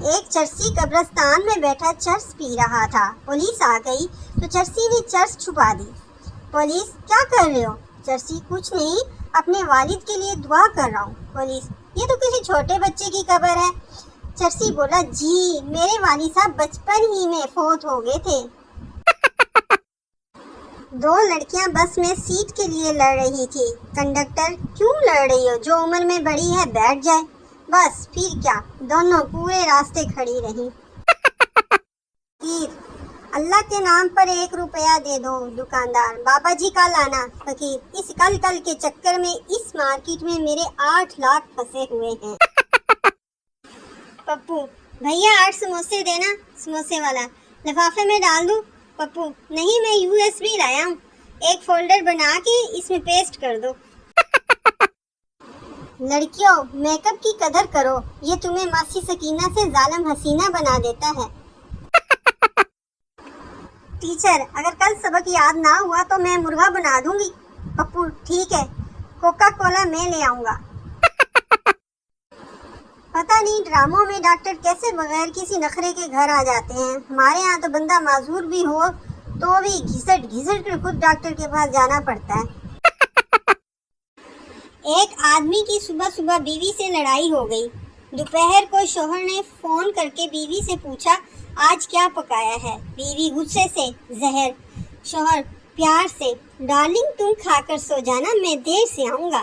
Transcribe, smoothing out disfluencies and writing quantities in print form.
ایک چرسی قبرستان میں بیٹھا چرس پی رہا تھا۔ پولیس آ گئی تو چرسی نے چرس چھپا دی۔ پولیس: کیا کر رہے ہو؟ چرسی: کچھ نہیں، اپنے والد کے لیے دعا کر رہا ہوں۔ پولیس: یہ تو کسی چھوٹے بچے کی قبر ہے۔ چرسی بولا: جی، میرے والد صاحب بچپن ہی میں فوت ہو گئے تھے۔ دو لڑکیاں بس میں سیٹ کے لیے لڑ رہی تھی۔ کنڈکٹر: کیوں لڑ رہی ہو؟ جو عمر میں بڑی ہے بیٹھ جائے۔ بس پھر کیا، دونوں پورے راستے کھڑی رہیں۔ فقیر: اللہ کے نام پر 1 روپیہ دے دو۔ دکاندار: بابا جی کل آنا۔ فقیر: اس کل کے چکر میں اس مارکیٹ میں میرے 8 لاکھ پھنسے ہوئے ہیں۔ پپو: بھیا 8 سموسے دینا۔ سموسے والا: لفافے میں ڈال دوں؟ پپو: نہیں، میں USB لایا ہوں، ایک فولڈر بنا کے اس میں پیسٹ کر دو۔ لڑکیوں، میک اپ کی قدر کرو، یہ تمہیں ماسی سکینہ سے ظالم حسینہ بنا دیتا ہے۔ ٹیچر: اگر کل سبق یاد نہ ہوا تو میں مرغا بنا دوں گی۔ پپو: ٹھیک ہے، کوکا کولا میں لے آؤں گا۔ پتہ نہیں ڈراموں میں ڈاکٹر کیسے بغیر کسی نخرے کے گھر آ جاتے ہیں، ہمارے ہاں تو بندہ معذور بھی ہو تو بھی گھسٹ کر خود ڈاکٹر کے پاس جانا پڑتا ہے۔ ایک آدمی کی صبح بیوی سے لڑائی ہو گئی۔ دوپہر کو شوہر نے فون کر کے بیوی سے پوچھا آج کیا پکایا ہے؟ بیوی غصے سے: زہر۔ شوہر پیار سے: ڈارلنگ تم کھا کر سو جانا، میں دیر سے آؤں گا۔